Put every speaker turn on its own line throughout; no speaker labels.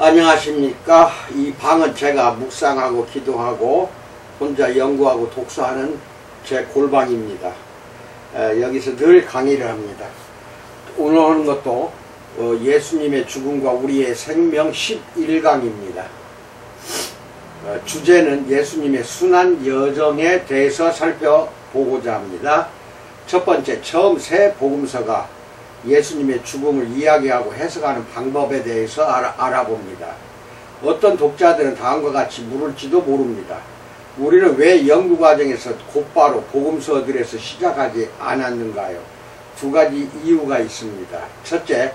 안녕하십니까. 이 방은 제가 묵상하고 기도하고 혼자 연구하고 독서하는 제 골방입니다. 여기서 늘 강의를 합니다. 오늘 하는 것도 예수님의 죽음과 우리의 생명 11강입니다. 주제는 예수님의 순환 여정에 대해서 살펴보고자 합니다. 첫 번째, 처음 새 복음서가 예수님의 죽음을 이야기하고 해석하는 방법에 대해서 알아봅니다. 어떤 독자들은 다음과 같이 물을지도 모릅니다. 우리는 왜 연구 과정에서 곧바로 복음서들에서 시작하지 않았는가요? 두 가지 이유가 있습니다. 첫째,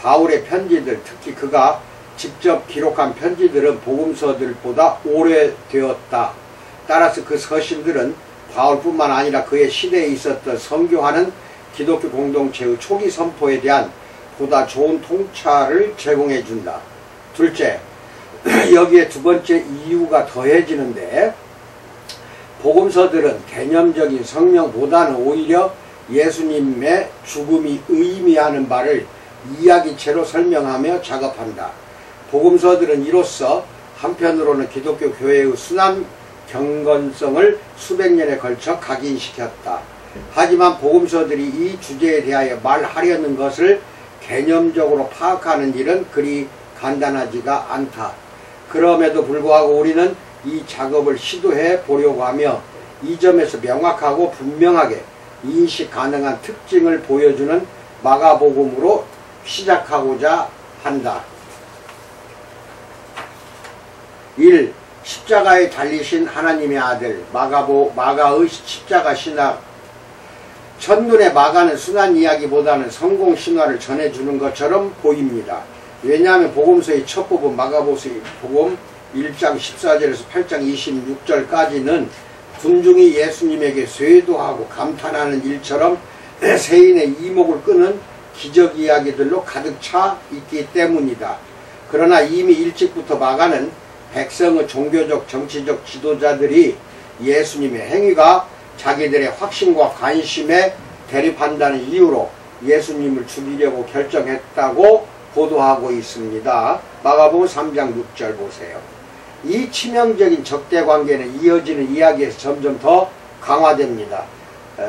바울의 편지들, 특히 그가 직접 기록한 편지들은 복음서들보다 오래되었다. 따라서 그 서신들은 바울뿐만 아니라 그의 시대에 있었던 선교하는 기독교 공동체의 초기 선포에 대한 보다 좋은 통찰을 제공해 준다. 둘째, 여기에 두 번째 이유가 더해지는데, 복음서들은 개념적인 성명보다는 오히려 예수님의 죽음이 의미하는 바를 이야기체로 설명하며 작업한다. 복음서들은 이로써 한편으로는 기독교 교회의 순환 경건성을 수백 년에 걸쳐 각인시켰다. 하지만 복음서들이 이 주제에 대하여 말하려는 것을 개념적으로 파악하는 일은 그리 간단하지가 않다. 그럼에도 불구하고 우리는 이 작업을 시도해 보려고 하며 이 점에서 명확하고 분명하게 인식 가능한 특징을 보여주는 마가복음으로 시작하고자 한다. 1. 십자가에 달리신 하나님의 아들. 마가의 십자가 신학. 첫눈에 마가는 순환 이야기보다는 성공 신화를 전해주는 것처럼 보입니다. 왜냐하면 복음서의 첫 부분 마가복음 1장 14절에서 8장 26절까지는 군중이 예수님에게 쇄도하고 감탄하는 일처럼 세인의 이목을 끄는 기적 이야기들로 가득 차 있기 때문이다. 그러나 이미 일찍부터 마가는 백성의 종교적 정치적 지도자들이 예수님의 행위가 자기들의 확신과 관심에 대립한다는 이유로 예수님을 죽이려고 결정했다고 보도하고 있습니다. 마가복음 3장 6절 보세요. 이 치명적인 적대관계는 이어지는 이야기에서 점점 더 강화됩니다.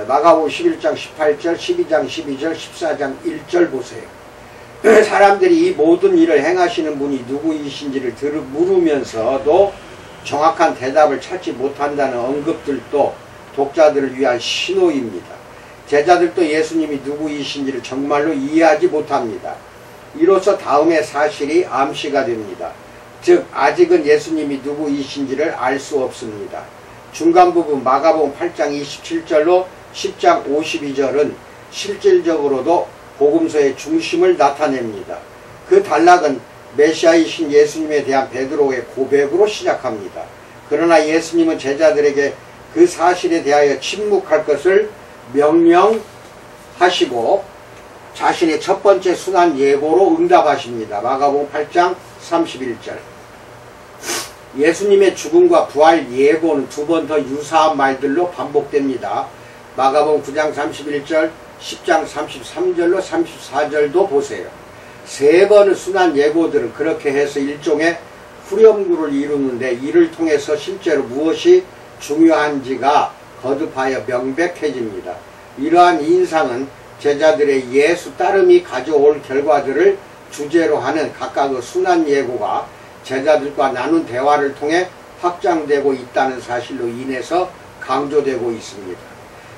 마가복음 11장 18절, 12장 12절, 14장 1절 보세요. 사람들이 이 모든 일을 행하시는 분이 누구이신지를 물으면서도 정확한 대답을 찾지 못한다는 언급들도 독자들을 위한 신호입니다. 제자들도 예수님이 누구이신지를 정말로 이해하지 못합니다. 이로써 다음의 사실이 암시가 됩니다. 즉 아직은 예수님이 누구이신지를 알 수 없습니다. 중간 부분 마가복음 8장 27절로 10장 52절은 실질적으로도 복음서의 중심을 나타냅니다. 그 단락은 메시아이신 예수님에 대한 베드로의 고백으로 시작합니다. 그러나 예수님은 제자들에게 그 사실에 대하여 침묵할 것을 명령하시고 자신의 첫 번째 순환 예고로 응답하십니다. 마가복음 8장 31절. 예수님의 죽음과 부활 예고는 두 번 더 유사한 말들로 반복됩니다. 마가복음 9장 31절, 10장 33절로 34절도 보세요. 세 번의 순환 예고들은 그렇게 해서 일종의 후렴구를 이루는데 이를 통해서 실제로 무엇이 중요한지가 거듭하여 명백해집니다. 이러한 인상은 제자들의 예수 따름이 가져올 결과들을 주제로 하는 각각의 순환 예고가 제자들과 나눈 대화를 통해 확장되고 있다는 사실로 인해서 강조되고 있습니다.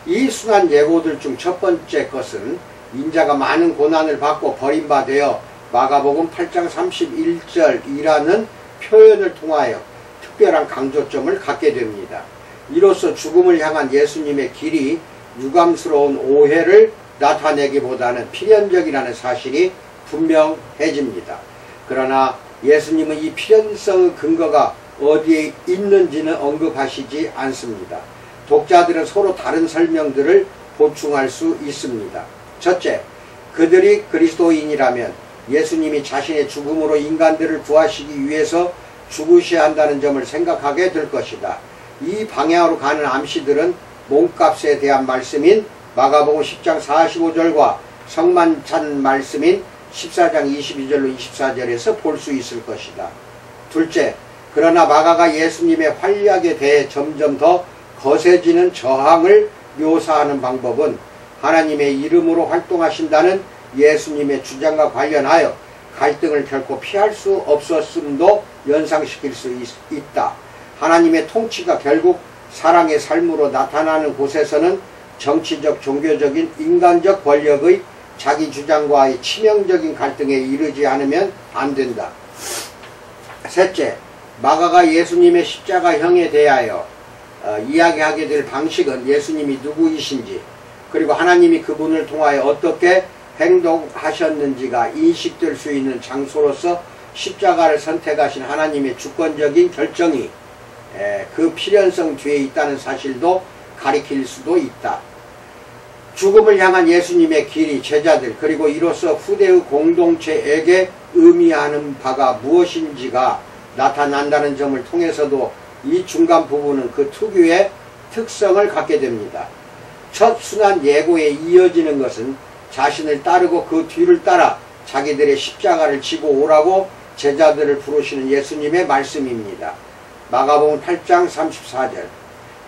이 순환 예고들 중 첫 번째 것은 인자가 많은 고난을 받고 버림받아 마가복음 8장 31절이라는 표현을 통하여 특별한 강조점을 갖게 됩니다. 이로써 죽음을 향한 예수님의 길이 유감스러운 오해를 나타내기보다는 필연적이라는 사실이 분명해집니다. 그러나 예수님은 이 필연성의 근거가 어디에 있는지는 언급하시지 않습니다. 독자들은 서로 다른 설명들을 보충할 수 있습니다. 첫째, 그들이 그리스도인이라면 예수님이 자신의 죽음으로 인간들을 구하시기 위해서 죽으셔야 한다는 점을 생각하게 될 것이다. 이 방향으로 가는 암시들은 몸값에 대한 말씀인 마가복음 10장 45절과 성만찬 말씀인 14장 22절로 24절에서 볼 수 있을 것이다. 둘째, 그러나 마가가 예수님의 활약에 대해 점점 더 거세지는 저항을 묘사하는 방법은 하나님의 이름으로 활동하신다는 예수님의 주장과 관련하여 갈등을 결코 피할 수 없었음도 연상시킬 수 있다. 하나님의 통치가 결국 사랑의 삶으로 나타나는 곳에서는 정치적, 종교적인, 인간적 권력의 자기 주장과의 치명적인 갈등에 이르지 않으면 안 된다. 셋째, 마가가 예수님의 십자가형에 대하여 이야기하게 될 방식은 예수님이 누구이신지, 그리고 하나님이 그분을 통하여 어떻게 행동하셨는지가 인식될 수 있는 장소로서 십자가를 선택하신 하나님의 주권적인 결정이 그 필연성 뒤에 있다는 사실도 가리킬 수도 있다. 죽음을 향한 예수님의 길이 제자들 그리고 이로써 후대의 공동체에게 의미하는 바가 무엇인지가 나타난다는 점을 통해서도 이 중간 부분은 그 특유의 특성을 갖게 됩니다. 첫 순환 예고에 이어지는 것은 자신을 따르고 그 뒤를 따라 자기들의 십자가를 지고 오라고 제자들을 부르시는 예수님의 말씀입니다. 마가복음 8장 34절.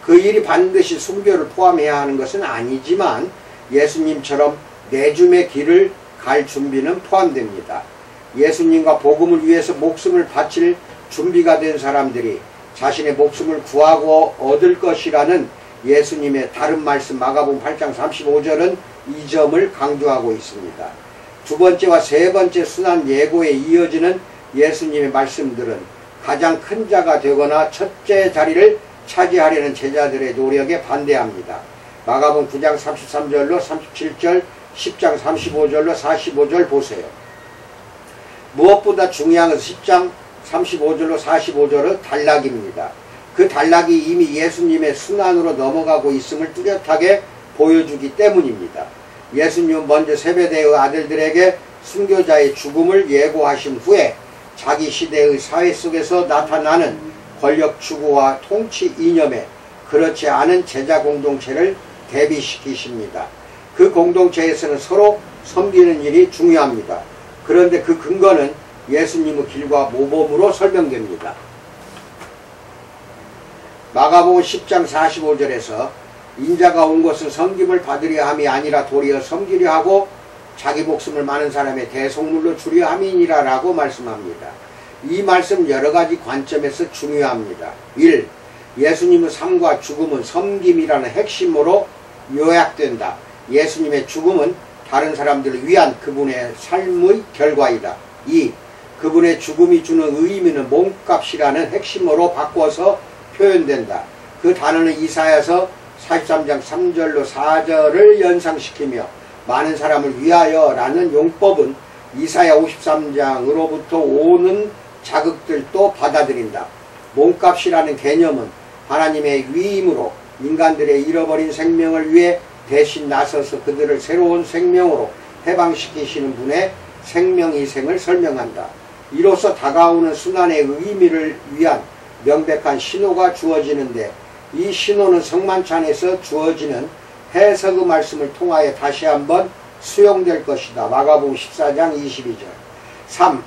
그 일이 반드시 순교를 포함해야 하는 것은 아니지만 예수님처럼 내줌의 길을 갈 준비는 포함됩니다. 예수님과 복음을 위해서 목숨을 바칠 준비가 된 사람들이 자신의 목숨을 구하고 얻을 것이라는 예수님의 다른 말씀 마가복음 8장 35절은 이 점을 강조하고 있습니다. 두 번째와 세 번째 순환 예고에 이어지는 예수님의 말씀들은 가장 큰 자가 되거나 첫째 자리를 차지하려는 제자들의 노력에 반대합니다. 마가복음 9장 33절로 37절, 10장 35절로 45절 보세요. 무엇보다 중요한 것은 10장 35절로 45절의 단락입니다. 그 단락이 이미 예수님의 순환으로 넘어가고 있음을 뚜렷하게 보여주기 때문입니다. 예수님은 먼저 세베대의 아들들에게 순교자의 죽음을 예고하신 후에 자기 시대의 사회 속에서 나타나는 권력 추구와 통치 이념에 그렇지 않은 제자 공동체를 대비시키십니다. 그 공동체에서는 서로 섬기는 일이 중요합니다. 그런데 그 근거는 예수님의 길과 모범으로 설명됩니다. 마가복음 10장 45절에서 인자가 온 것은 섬김을 받으려 함이 아니라 도리어 섬기려 하고 자기 목숨을 많은 사람의 대속물로 주려 함이니라 라고 말씀합니다. 이 말씀 여러가지 관점에서 중요합니다. 1. 예수님의 삶과 죽음은 섬김이라는 핵심으로 요약된다. 예수님의 죽음은 다른 사람들을 위한 그분의 삶의 결과이다. 2. 그분의 죽음이 주는 의미는 몸값이라는 핵심으로 바꿔서 표현된다. 그 단어는 이사야서 43장 3절로 4절을 연상시키며 많은 사람을 위하여 라는 용법은 이사야 53장으로부터 오는 자극들도 받아들인다. 몸값이라는 개념은 하나님의 위임으로 인간들의 잃어버린 생명을 위해 대신 나서서 그들을 새로운 생명으로 해방시키시는 분의 생명희생을 설명한다. 이로써 다가오는 순환의 의미를 위한 명백한 신호가 주어지는데 이 신호는 성만찬에서 주어지는 해석의 말씀을 통하여 다시 한번 수용될 것이다. 마가복음 14장 22절. 3.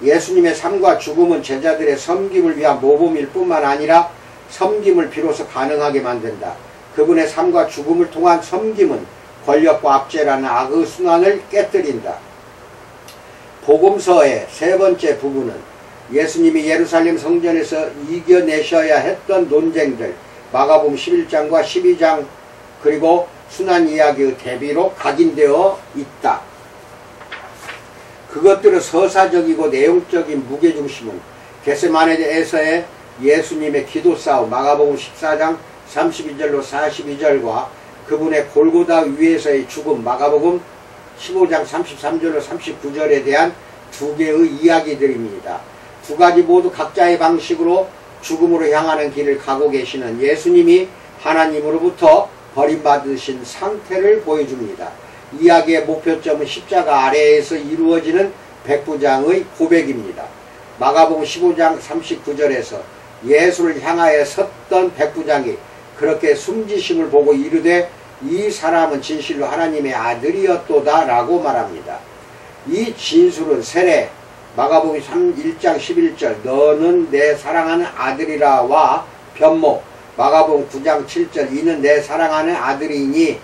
예수님의 삶과 죽음은 제자들의 섬김을 위한 모범일 뿐만 아니라 섬김을 비로소 가능하게 만든다. 그분의 삶과 죽음을 통한 섬김은 권력과 압제라는 악의 순환을 깨뜨린다. 복음서의 세 번째 부분은 예수님이 예루살렘 성전에서 이겨내셔야 했던 논쟁들, 마가복음 11장과 12장 그리고 순환 이야기의 대비로 각인되어 있다. 그것들의 서사적이고 내용적인 무게중심은 겟세마네에서의 예수님의 기도 싸움, 마가복음 14장 32절로 42절과 그분의 골고다 위에서의 죽음, 마가복음 15장 33절로 39절에 대한 두 개의 이야기들입니다. 두 가지 모두 각자의 방식으로 죽음으로 향하는 길을 가고 계시는 예수님이 하나님으로부터 버림받으신 상태를 보여줍니다. 이야기의 목표점은 십자가 아래에서 이루어지는 백부장의 고백입니다. 마가복음 15장 39절에서 예수를 향하여 섰던 백부장이 그렇게 숨지심을 보고 이르되 이 사람은 진실로 하나님의 아들이었도다 라고 말합니다. 이 진술은 세례 마가복음 1장 11절 너는 내 사랑하는 아들이라와 변모 마가복음 9장 7절 이는 내 사랑하는 아들이니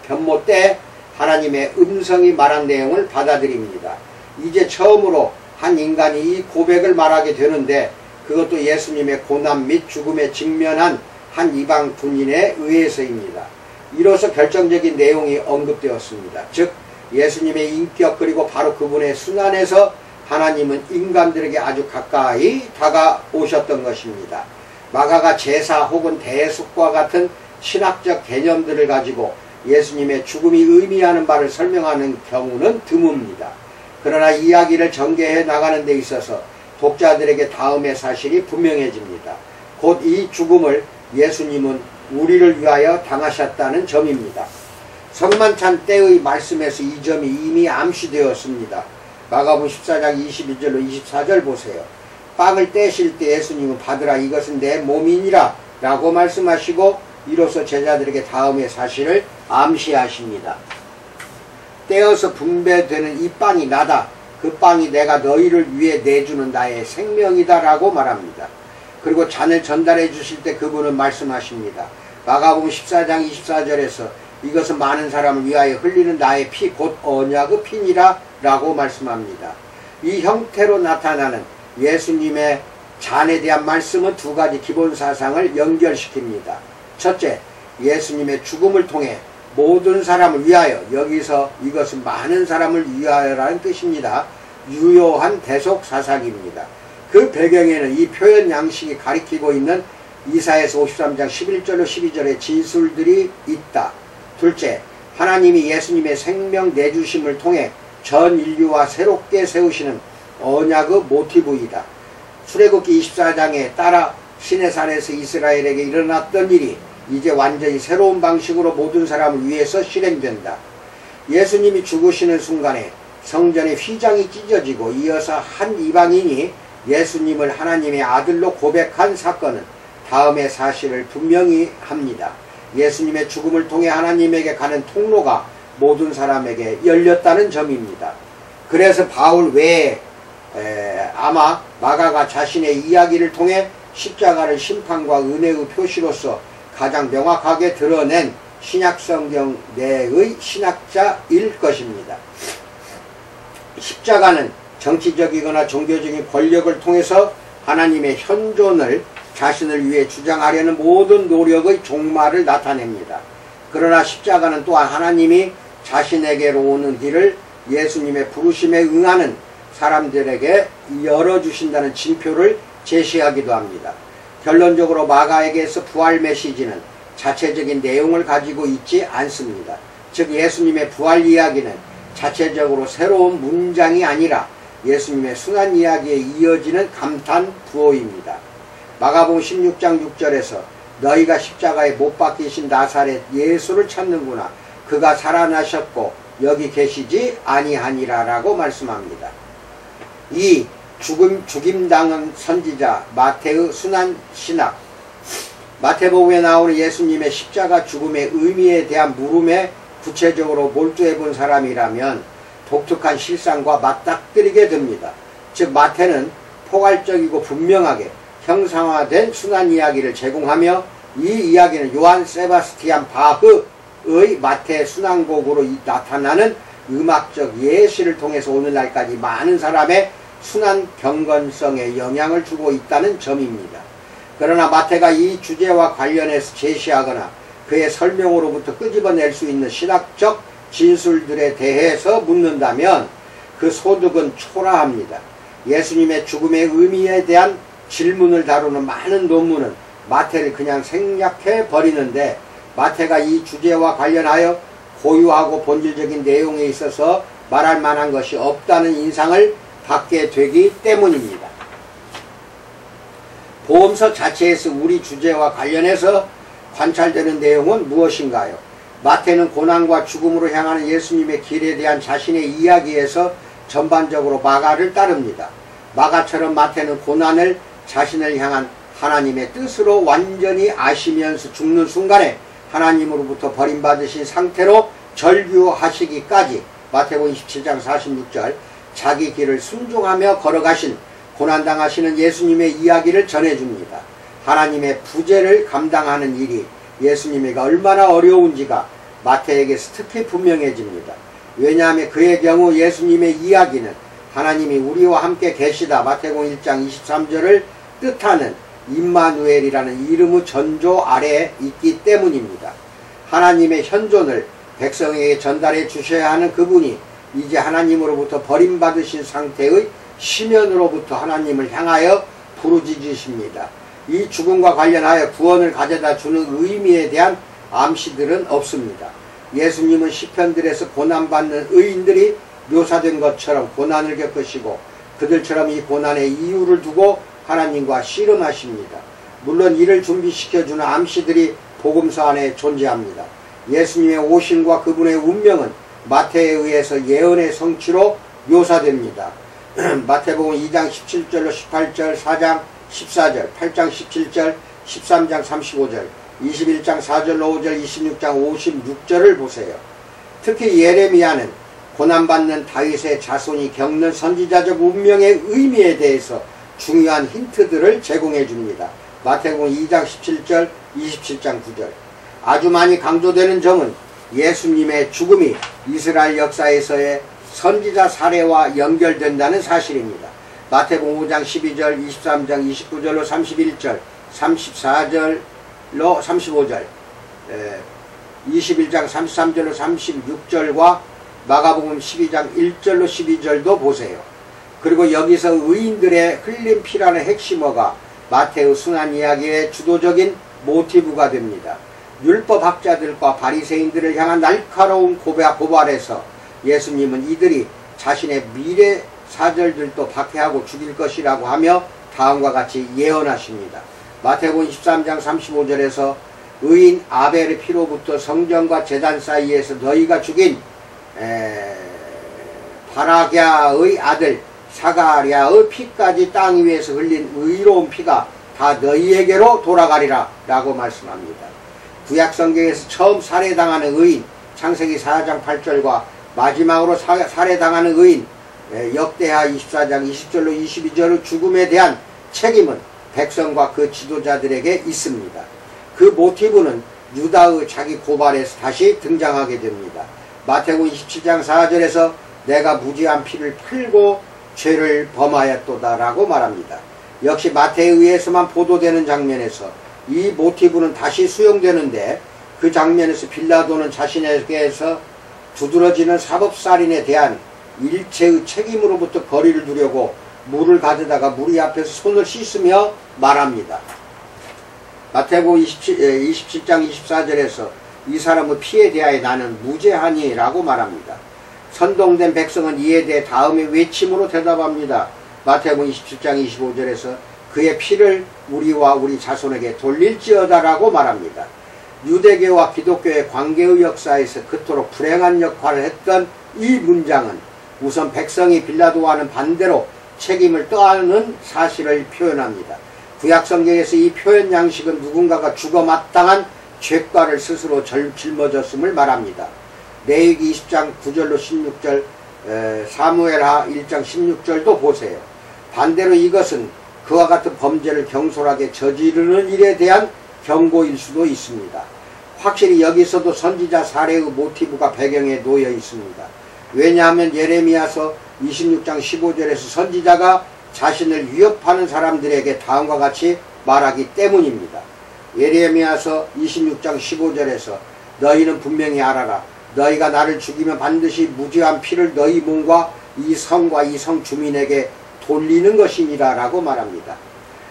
변모 때 하나님의 음성이 말한 내용을 받아들입니다. 이제 처음으로 한 인간이 이 고백을 말하게 되는데 그것도 예수님의 고난 및 죽음에 직면한 한 이방 군인에 의해서입니다. 이로써 결정적인 내용이 언급되었습니다. 즉 예수님의 인격 그리고 바로 그분의 순환에서 하나님은 인간들에게 아주 가까이 다가오셨던 것입니다. 마가가 제사 혹은 대속과 같은 신학적 개념들을 가지고 예수님의 죽음이 의미하는 바를 설명하는 경우는 드뭅니다. 그러나 이야기를 전개해 나가는 데 있어서 독자들에게 다음의 사실이 분명해집니다. 곧 이 죽음을 예수님은 우리를 위하여 당하셨다는 점입니다. 성만찬 때의 말씀에서 이 점이 이미 암시되었습니다. 마가복음 14장 22절로 24절 보세요. 빵을 떼실 때 예수님은 받으라 이것은 내 몸이니라 라고 말씀하시고 이로써 제자들에게 다음의 사실을 암시하십니다. 떼어서 분배되는 이 빵이 나다. 그 빵이 내가 너희를 위해 내주는 나의 생명이다 라고 말합니다. 그리고 잔을 전달해 주실 때 그분은 말씀하십니다. 마가복음 14장 24절에서 이것은 많은 사람을 위하여 흘리는 나의 피 곧 언약의 피니라 라고 말씀합니다. 이 형태로 나타나는 예수님의 잔에 대한 말씀은 두 가지 기본 사상을 연결시킵니다. 첫째, 예수님의 죽음을 통해 모든 사람을 위하여, 여기서 이것은 많은 사람을 위하여라는 뜻입니다. 유효한 대속 사상입니다. 그 배경에는 이 표현 양식이 가리키고 있는 이사야서 53장 11절로 12절의 진술들이 있다. 둘째, 하나님이 예수님의 생명 내주심을 통해 전 인류와 새롭게 세우시는 언약의 모티브이다. 출애굽기 24장에 따라 시내산에서 이스라엘에게 일어났던 일이 이제 완전히 새로운 방식으로 모든 사람을 위해서 실행된다. 예수님이 죽으시는 순간에 성전의 휘장이 찢어지고 이어서 한 이방인이 예수님을 하나님의 아들로 고백한 사건은 다음의 사실을 분명히 합니다. 예수님의 죽음을 통해 하나님에게 가는 통로가 모든 사람에게 열렸다는 점입니다. 그래서 바울 외에 아마 마가가 자신의 이야기를 통해 십자가를 심판과 은혜의 표시로서 가장 명확하게 드러낸 신약성경 내의 신학자일 것입니다. 십자가는 정치적이거나 종교적인 권력을 통해서 하나님의 현존을 자신을 위해 주장하려는 모든 노력의 종말을 나타냅니다. 그러나 십자가는 또한 하나님이 자신에게로 오는 길을 예수님의 부르심에 응하는 사람들에게 열어주신다는 징표를 제시하기도 합니다. 결론적으로 마가에게서 부활 메시지는 자체적인 내용을 가지고 있지 않습니다. 즉 예수님의 부활 이야기는 자체적으로 새로운 문장이 아니라 예수님의 순환 이야기에 이어지는 감탄 부호입니다. 마가복음 16장 6절에서 너희가 십자가에 못 박히신 나사렛 예수를 찾는구나. 그가 살아나셨고 여기 계시지 아니하니라 라고 말씀합니다. 이 죽임당한 선지자 마태의 순환 신학, 마태복음에 나오는 예수님의 십자가 죽음의 의미에 대한 물음에 구체적으로 몰두해 본 사람이라면 독특한 실상과 맞닥뜨리게 됩니다. 즉 마태는 포괄적이고 분명하게 형상화된 순환 이야기를 제공하며 이 이야기는 요한 세바스티안 바흐의 마태 순환곡으로 나타나는 음악적 예시를 통해서 오늘날까지 많은 사람의 순환 경건성에 영향을 주고 있다는 점입니다. 그러나 마태가 이 주제와 관련해서 제시하거나 그의 설명으로부터 끄집어낼 수 있는 신학적 진술들에 대해서 묻는다면 그 소득은 초라합니다. 예수님의 죽음의 의미에 대한 질문을 다루는 많은 논문은 마태를 그냥 생략해 버리는데 마태가 이 주제와 관련하여 고유하고 본질적인 내용에 있어서 말할 만한 것이 없다는 인상을 받게 되기 때문입니다. 복음서 자체에서 우리 주제와 관련해서 관찰되는 내용은 무엇인가요? 마태는 고난과 죽음으로 향하는 예수님의 길에 대한 자신의 이야기에서 전반적으로 마가를 따릅니다. 마가처럼 마태는 고난을 자신을 향한 하나님의 뜻으로 완전히 아시면서 죽는 순간에 하나님으로부터 버림받으신 상태로 절규하시기까지 마태복음 27장 46절 자기 길을 순종하며 걸어가신 고난당하시는 예수님의 이야기를 전해줍니다. 하나님의 부재를 감당하는 일이 예수님에게 얼마나 어려운지가 마태에게서 특히 분명해집니다. 왜냐하면 그의 경우 예수님의 이야기는 하나님이 우리와 함께 계시다 마태복음 1장 23절을 뜻하는 임마누엘이라는 이름의 전조 아래에 있기 때문입니다. 하나님의 현존을 백성에게 전달해 주셔야 하는 그분이 이제 하나님으로부터 버림받으신 상태의 시면으로부터 하나님을 향하여 부르짖으십니다. 이 죽음과 관련하여 구원을 가져다 주는 의미에 대한 암시들은 없습니다. 예수님은 시편들에서 고난받는 의인들이 묘사된 것처럼 고난을 겪으시고 그들처럼 이 고난의 이유를 두고 하나님과 씨름하십니다. 물론 이를 준비시켜주는 암시들이 복음서 안에 존재합니다. 예수님의 오심과 그분의 운명은 마태에 의해서 예언의 성취로 묘사됩니다. 마태복음 2장 17절로 18절, 4장 14절, 8장 17절, 13장 35절, 21장 4절로 5절, 26장 56절을 보세요. 특히 예레미야는 고난받는 다윗의 자손이 겪는 선지자적 운명의 의미에 대해서 중요한 힌트들을 제공해 줍니다. 마태복음 2장 17절, 27장 9절. 아주 많이 강조되는 점은 예수님의 죽음이 이스라엘 역사에서의 선지자 사례와 연결된다는 사실입니다. 마태복음 5장 12절, 23장 29절로 31절, 34절로 35절, 21장 33절로 36절과 마가복음 12장 1절로 12절도 보세요. 그리고 여기서 의인들의 흘린 피라는 핵심어가 마태의 순환 이야기의 주도적인 모티브가 됩니다. 율법학자들과 바리새인들을 향한 날카로운 고발에서 예수님은 이들이 자신의 미래 사절들도 박해하고 죽일 것이라고 하며 다음과 같이 예언하십니다. 마태복음 13장 35절에서 의인 아벨의 피로부터 성전과 제단 사이에서 너희가 죽인 바라갸의 아들 사가랴의 피까지 땅 위에서 흘린 의로운 피가 다 너희에게로 돌아가리라 라고 말씀합니다. 구약성경에서 처음 살해당하는 의인 창세기 4장 8절과 마지막으로 살해당하는 의인 역대하 24장 20절로 22절의 죽음에 대한 책임은 백성과 그 지도자들에게 있습니다. 그 모티브는 유다의 자기 고발에서 다시 등장하게 됩니다. 마태복음 27장 4절에서 내가 무지한 피를 풀고 죄를 범하였도다 라고 말합니다. 역시 마태에 의해서만 보도되는 장면에서 이 모티브는 다시 수용되는데 그 장면에서 빌라도는 자신에게서 두드러지는 사법살인에 대한 일체의 책임으로부터 거리를 두려고 물을 가져다가 무리 앞에서 손을 씻으며 말합니다. 마태복음 27장 24절에서 이 사람의 피에 대하여 나는 무죄하니 라고 말합니다. 선동된 백성은 이에 대해 다음의 외침으로 대답합니다. 마태복음 27장 25절에서 그의 피를 우리와 우리 자손에게 돌릴지어다 라고 말합니다. 유대교와 기독교의 관계의 역사에서 그토록 불행한 역할을 했던 이 문장은 우선 백성이 빌라도와는 반대로 책임을 떠안는 사실을 표현합니다. 구약성경에서 이 표현 양식은 누군가가 죽어 마땅한 죄과를 스스로 짊어졌음을 말합니다. 레위기 20장 9절로 16절, 사무엘하 1장 16절도 보세요. 반대로 이것은 그와 같은 범죄를 경솔하게 저지르는 일에 대한 경고일 수도 있습니다. 확실히 여기서도 선지자 사례의 모티브가 배경에 놓여 있습니다. 왜냐하면 예레미야서 26장 15절에서 선지자가 자신을 위협하는 사람들에게 다음과 같이 말하기 때문입니다. 예레미야서 26장 15절에서 너희는 분명히 알아라. 너희가 나를 죽이면 반드시 무죄한 피를 너희 몸과 이 성과 이 성 주민에게 돌리는 것이니라 라고 말합니다.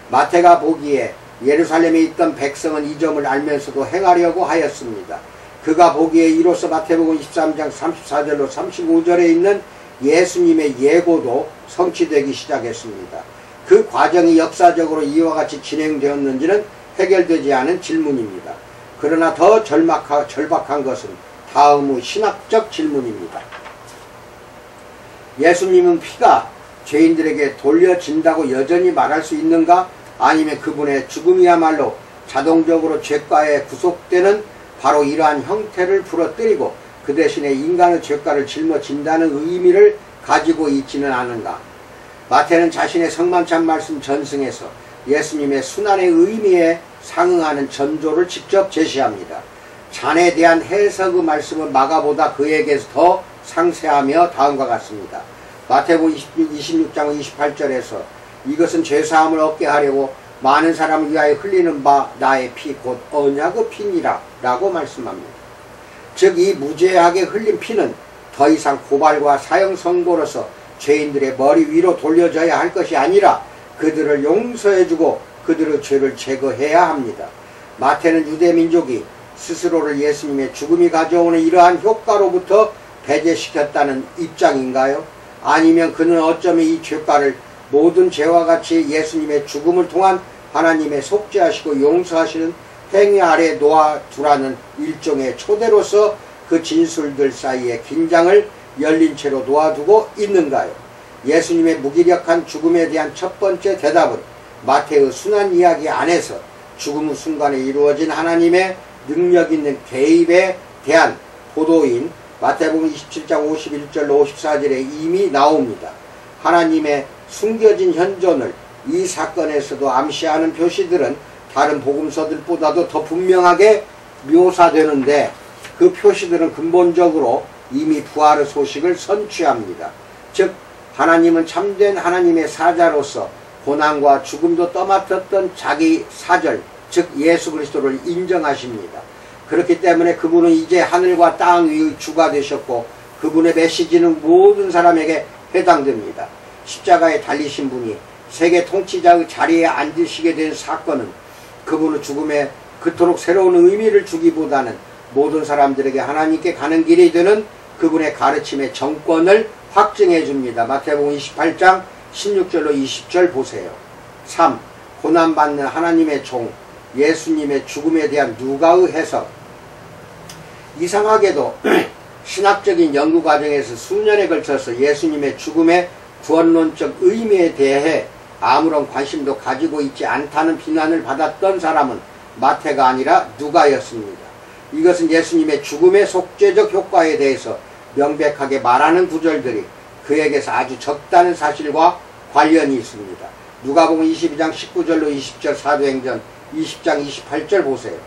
마태가 보기에 예루살렘에 있던 백성은 이 점을 알면서도 행하려고 하였습니다. 그가 보기에 이로써 마태복음 23장 34절로 35절에 있는 예수님의 예고도 성취되기 시작했습니다. 그 과정이 역사적으로 이와 같이 진행되었는지는 해결되지 않은 질문입니다. 그러나 더 절박한 것은 다음의 신학적 질문입니다. 예수님은 피가 죄인들에게 돌려진다고 여전히 말할 수 있는가? 아니면 그분의 죽음이야말로 자동적으로 죄과에 구속되는 바로 이러한 형태를 부러뜨리고 그 대신에 인간의 죄가를 짊어진다는 의미를 가지고 있지는 않은가. 마태는 자신의 성만찬 말씀 전승에서 예수님의 순환의 의미에 상응하는 전조를 직접 제시합니다. 잔에 대한 해석의 말씀은 마가보다 그에게서 더 상세하며 다음과 같습니다. 마태복음 26장 28절에서 이것은 죄사함을 얻게 하려고 많은 사람을 위하여 흘리는 바 나의 피 곧 언약의 피니라 라고 말씀합니다. 즉 이 무죄하게 흘린 피는 더 이상 고발과 사형 선고로서 죄인들의 머리 위로 돌려져야 할 것이 아니라 그들을 용서해주고 그들의 죄를 제거해야 합니다. 마태는 유대민족이 스스로를 예수님의 죽음이 가져오는 이러한 효과로부터 배제시켰다는 입장인가요? 아니면 그는 어쩌면 이 죄가를 모든 죄와 같이 예수님의 죽음을 통한 하나님의 속죄하시고 용서하시는 행위 아래 놓아두라는 일종의 초대로서 그 진술들 사이에 긴장을 열린 채로 놓아두고 있는가요? 예수님의 무기력한 죽음에 대한 첫 번째 대답은 마태의 순환 이야기 안에서 죽음 순간에 이루어진 하나님의 능력 있는 개입에 대한 보도인 마태복음 27장 51절로 54절에 이미 나옵니다. 하나님의 숨겨진 현존을 이 사건에서도 암시하는 표시들은 다른 복음서들보다도 더 분명하게 묘사되는데 그 표시들은 근본적으로 이미 부활의 소식을 선취합니다. 즉 하나님은 참된 하나님의 사자로서 고난과 죽음도 떠맡았던 자기 사절 즉 예수 그리스도를 인정하십니다. 그렇기 때문에 그분은 이제 하늘과 땅 위의 주가 되셨고 그분의 메시지는 모든 사람에게 해당됩니다. 십자가에 달리신 분이 세계 통치자의 자리에 앉으시게 된 사건은 그분의 죽음에 그토록 새로운 의미를 주기보다는 모든 사람들에게 하나님께 가는 길이 되는 그분의 가르침의 정권을 확증해 줍니다. 마태복음 28장 16절로 20절 보세요. 3. 고난받는 하나님의 종 예수님의 죽음에 대한 누가의 해석. 이상하게도 신학적인 연구 과정에서 수년에 걸쳐서 예수님의 죽음의 구원론적 의미에 대해 아무런 관심도 가지고 있지 않다는 비난을 받았던 사람은 마태가 아니라 누가였습니다. 이것은 예수님의 죽음의 속죄적 효과에 대해서 명백하게 말하는 구절들이 그에게서 아주 적다는 사실과 관련이 있습니다. 누가복음 22장 19절로 20절 사도행전 20장 28절 보세요.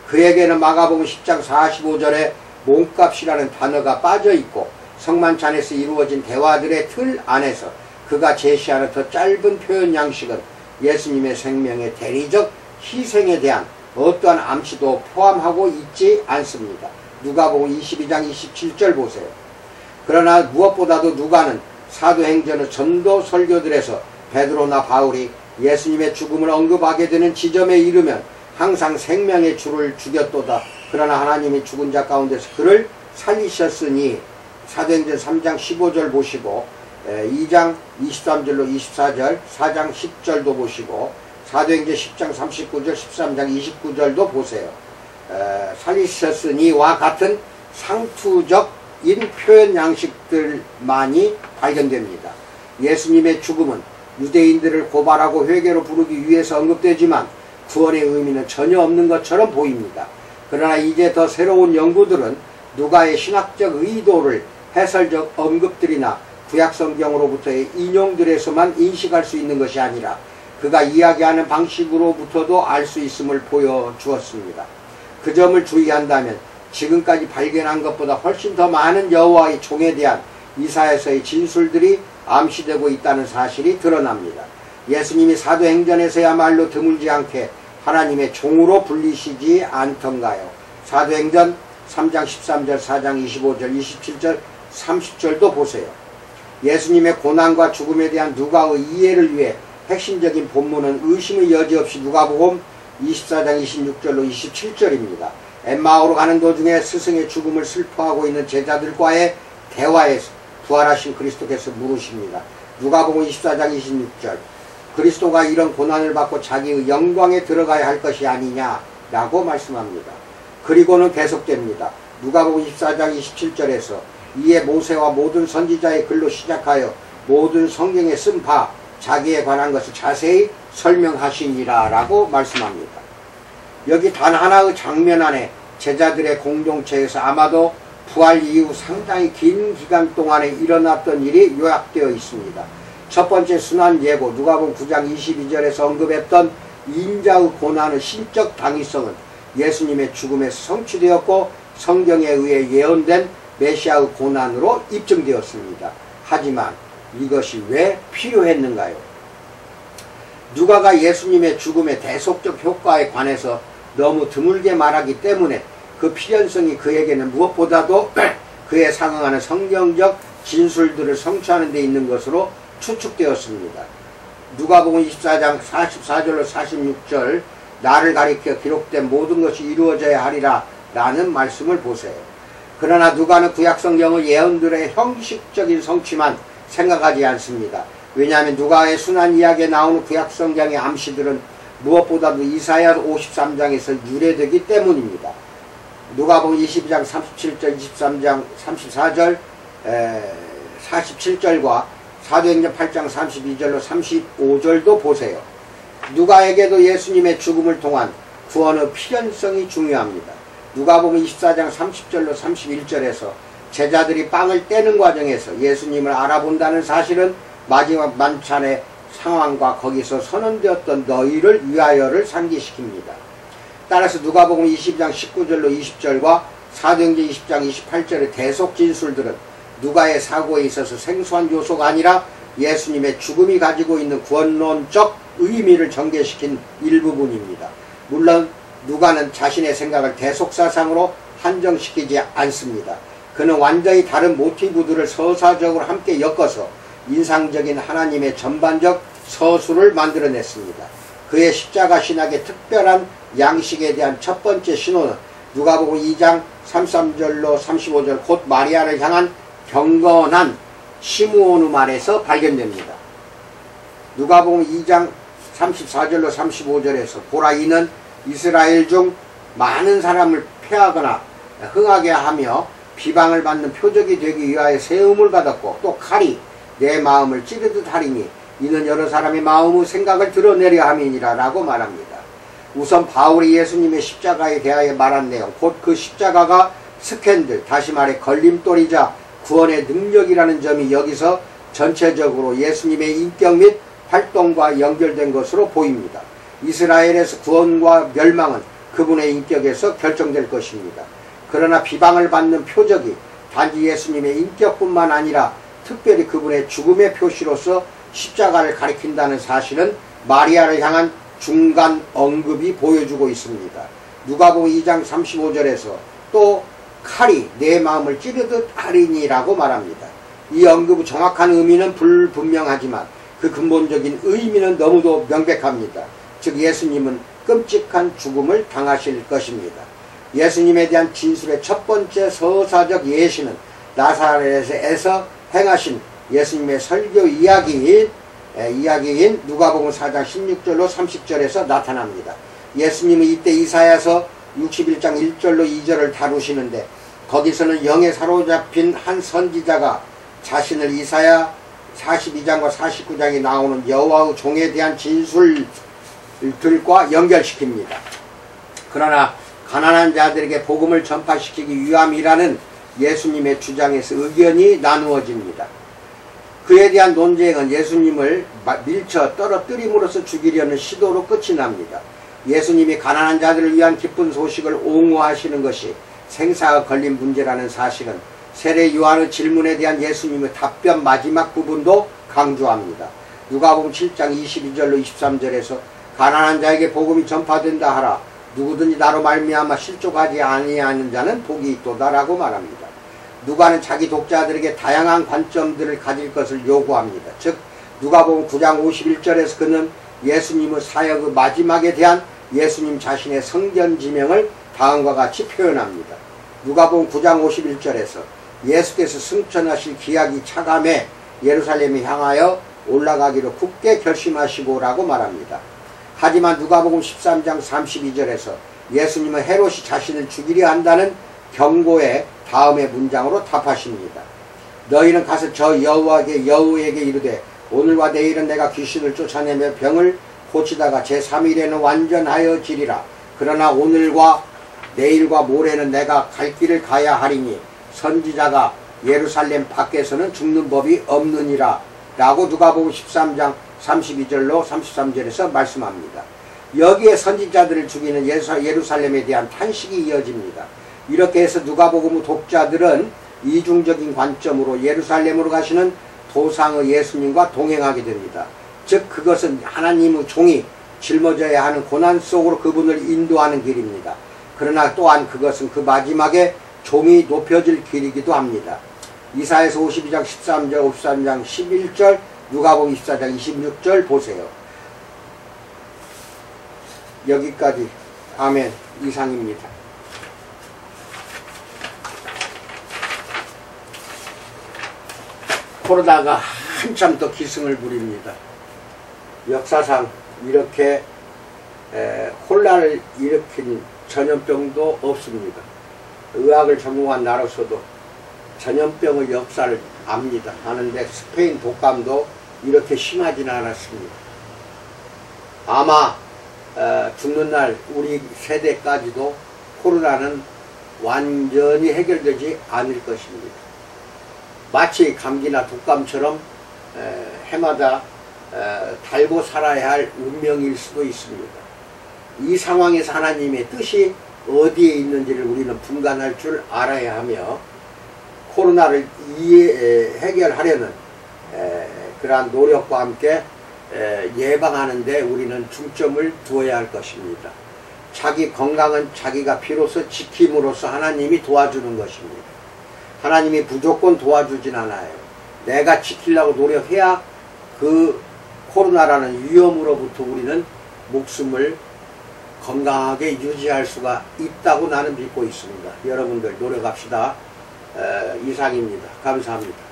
그에게는 마가복음 10장 45절에 몸값이라는 단어가 빠져있고 성만찬에서 이루어진 대화들의 틀 안에서 그가 제시하는 더 짧은 표현 양식은 예수님의 생명의 대리적 희생에 대한 어떠한 암시도 포함하고 있지 않습니다. 누가복음 22장 27절 보세요. 그러나 무엇보다도 누가는 사도행전의 전도 설교들에서 베드로나 바울이 예수님의 죽음을 언급하게 되는 지점에 이르면 항상 생명의 주를 죽였도다. 그러나 하나님이 죽은 자 가운데서 그를 살리셨으니 사도행전 3장 15절 보시고 2장 23절로 24절 4장 10절도 보시고 사도행전 10장 39절 13장 29절도 보세요. 살리셨으니와 같은 상투적인 표현 양식들만이 발견됩니다. 예수님의 죽음은 유대인들을 고발하고 회개로 부르기 위해서 언급되지만 구원의 의미는 전혀 없는 것처럼 보입니다. 그러나 이제 더 새로운 연구들은 누가의 신학적 의도를 해설적 언급들이나 구약성경으로부터의 인용들에서만 인식할 수 있는 것이 아니라 그가 이야기하는 방식으로부터도 알 수 있음을 보여주었습니다. 그 점을 주의한다면 지금까지 발견한 것보다 훨씬 더 많은 여호와의 종에 대한 이사야서의 진술들이 암시되고 있다는 사실이 드러납니다. 예수님이 사도행전에서야말로 드물지 않게 하나님의 종으로 불리시지 않던가요? 사도행전 3장 13절 4장 25절 27절 30절도 보세요. 예수님의 고난과 죽음에 대한 누가의 이해를 위해 핵심적인 본문은 의심의 여지 없이 누가복음 24장 26절로 27절입니다. 엠마오로 가는 도중에 스승의 죽음을 슬퍼하고 있는 제자들과의 대화에서 부활하신 그리스도께서 물으십니다. 누가복음 24장 26절 그리스도가 이런 고난을 받고 자기의 영광에 들어가야 할 것이 아니냐라고 말씀합니다. 그리고는 계속됩니다. 누가복음 24장 27절에서 이에 모세와 모든 선지자의 글로 시작하여 모든 성경에 쓴 바 자기에 관한 것을 자세히 설명하시니라 라고 말씀합니다. 여기 단 하나의 장면 안에 제자들의 공동체에서 아마도 부활 이후 상당히 긴 기간 동안에 일어났던 일이 요약되어 있습니다. 첫 번째 순환 예고, 누가복음 9장 22절에서 언급했던 인자의 고난의 신적 당위성은 예수님의 죽음에서 성취되었고 성경에 의해 예언된 메시아의 고난으로 입증되었습니다. 하지만 이것이 왜 필요했는가요? 누가가 예수님의 죽음의 대속적 효과에 관해서 너무 드물게 말하기 때문에 그 필연성이 그에게는 무엇보다도 그에 상응하는 성경적 진술들을 성취하는 데 있는 것으로 추측되었습니다. 누가복음 24장 44절로 46절 나를 가리켜 기록된 모든 것이 이루어져야 하리라 라는 말씀을 보세요. 그러나 누가는 구약성경의 예언들의 형식적인 성취만 생각하지 않습니다. 왜냐하면 누가의 순환 이야기에 나오는 구약성경의 암시들은 무엇보다도 이사야 53장에서 유래되기 때문입니다. 누가복음 22장 37절, 23장 34절, 47절과 사도행전 8장 32절로 35절도 보세요. 누가에게도 예수님의 죽음을 통한 구원의 필연성이 중요합니다. 누가복음 24장 30절로 31절에서 제자들이 빵을 떼는 과정에서 예수님을 알아본다는 사실은 마지막 만찬의 상황과 거기서 선언되었던 너희를 위하여를 상기시킵니다. 따라서 누가복음 20장 19절로 20절과 사도행전 20장 28절의 대속 진술들은 누가의 사고에 있어서 생소한 요소가 아니라 예수님의 죽음이 가지고 있는 구원론적 의미를 전개시킨 일부분입니다. 물론 누가는 자신의 생각을 대속사상으로 한정시키지 않습니다. 그는 완전히 다른 모티브들을 서사적으로 함께 엮어서 인상적인 하나님의 전반적 서술을 만들어냈습니다. 그의 십자가 신학의 특별한 양식에 대한 첫 번째 신호는 누가복음 2장 33절로 35절 곧 마리아를 향한 경건한 시므온의 말에서 발견됩니다. 누가복음 2장 34절로 35절에서 보라 이는 이스라엘 중 많은 사람을 패하거나 흥하게 하며 비방을 받는 표적이 되기 위하여 세움을 받았고 또 칼이 내 마음을 찌르듯 하리니 이는 여러 사람의 마음의 생각을 드러내려 함이니라 라고 말합니다. 우선 바울이 예수님의 십자가에 대하여 말한 내용 곧 그 십자가가 스캔들 다시 말해 걸림돌이자 구원의 능력이라는 점이 여기서 전체적으로 예수님의 인격 및 활동과 연결된 것으로 보입니다. 이스라엘에서 구원과 멸망은 그분의 인격에서 결정될 것입니다. 그러나 비방을 받는 표적이 단지 예수님의 인격뿐만 아니라 특별히 그분의 죽음의 표시로서 십자가를 가리킨다는 사실은 마리아를 향한 중간 언급이 보여주고 있습니다. 누가복음 2장 35절에서 또 칼이 내 마음을 찌르듯 하리니라고 말합니다. 이 언급의 정확한 의미는 불분명하지만 그 근본적인 의미는 너무도 명백합니다. 즉 예수님은 끔찍한 죽음을 당하실 것입니다. 예수님에 대한 진술의 첫 번째 서사적 예시는 나사렛에서 행하신 예수님의 설교 이야기인 누가복음 4장 16절로 30절에서 나타납니다. 예수님은 이때 이사야서 61장 1절로 2절을 다루시는데 거기서는 영에 사로잡힌 한 선지자가 자신을 이사야 42장과 49장에 나오는 여호와의 종에 대한 진술들과 연결시킵니다. 그러나 가난한 자들에게 복음을 전파시키기 위함이라는 예수님의 주장에서 의견이 나누어집니다. 그에 대한 논쟁은 예수님을 밀쳐 떨어뜨림으로써 죽이려는 시도로 끝이 납니다. 예수님이 가난한 자들을 위한 기쁜 소식을 옹호하시는 것이 생사가 걸린 문제라는 사실은 세례 요한의 질문에 대한 예수님의 답변 마지막 부분도 강조합니다. 누가복음 7장 22절로 23절에서 가난한 자에게 복음이 전파된다 하라. 누구든지 나로 말미암아 실족하지 아니하는 자는 복이 있도다라고 말합니다. 누가는 자기 독자들에게 다양한 관점들을 가질 것을 요구합니다. 즉 누가복음 9장 51절에서 그는 예수님의 사역의 마지막에 대한 예수님 자신의 성전 지명을 다음과 같이 표현합니다. 누가복음 9장 51절에서 예수께서 승천하실 기약이 차감해 예루살렘에 향하여 올라가기로 굳게 결심하시고 라고 말합니다. 하지만 누가복음 13장 32절에서 예수님은 헤롯이 자신을 죽이려 한다는 경고의 다음의 문장으로 답하십니다. 너희는 가서 저 여우에게 이르되 오늘과 내일은 내가 귀신을 쫓아내며 병을 고치다가 제3일에는 완전하여 지리라. 그러나 오늘과 내일과 모레는 내가 갈 길을 가야 하리니 선지자가 예루살렘 밖에서는 죽는 법이 없느니라 라고 누가복음 13장 32절로 33절에서 말씀합니다. 여기에 선지자들을 죽이는 예루살렘에 대한 탄식이 이어집니다. 이렇게 해서 누가복음 독자들은 이중적인 관점으로 예루살렘으로 가시는 도상의 예수님과 동행하게 됩니다. 즉 그것은 하나님의 종이 짊어져야 하는 고난 속으로 그분을 인도하는 길입니다. 그러나 또한 그것은 그 마지막에 종이 높여질 길이기도 합니다. 이사야서 52장 13절, 53장 11절, 누가복음 24장 26절 보세요. 여기까지 아멘 이상입니다. 코로나가 한참 더 기승을 부립니다. 역사상 이렇게 혼란을 일으킨 전염병도 없습니다. 의학을 전공한 나로서도 전염병의 역사를 압니다. 아는데 스페인 독감도 이렇게 심하지는 않았습니다. 아마 죽는 날 우리 세대까지도 코로나는 완전히 해결되지 않을 것입니다. 마치 감기나 독감처럼 해마다 달고 살아야 할 운명일 수도 있습니다. 이 상황에서 하나님의 뜻이 어디에 있는지를 우리는 분간할 줄 알아야 하며 코로나를 해결하려는 그러한 노력과 함께 예방하는 데 우리는 중점을 두어야 할 것입니다. 자기 건강은 자기가 비로소 지킴으로써 하나님이 도와주는 것입니다. 하나님이 무조건 도와주진 않아요. 내가 지키려고 노력해야 그 코로나라는 위험으로부터 우리는 목숨을 건강하게 유지할 수가 있다고 나는 믿고 있습니다. 여러분들 노력합시다. 이상입니다. 감사합니다.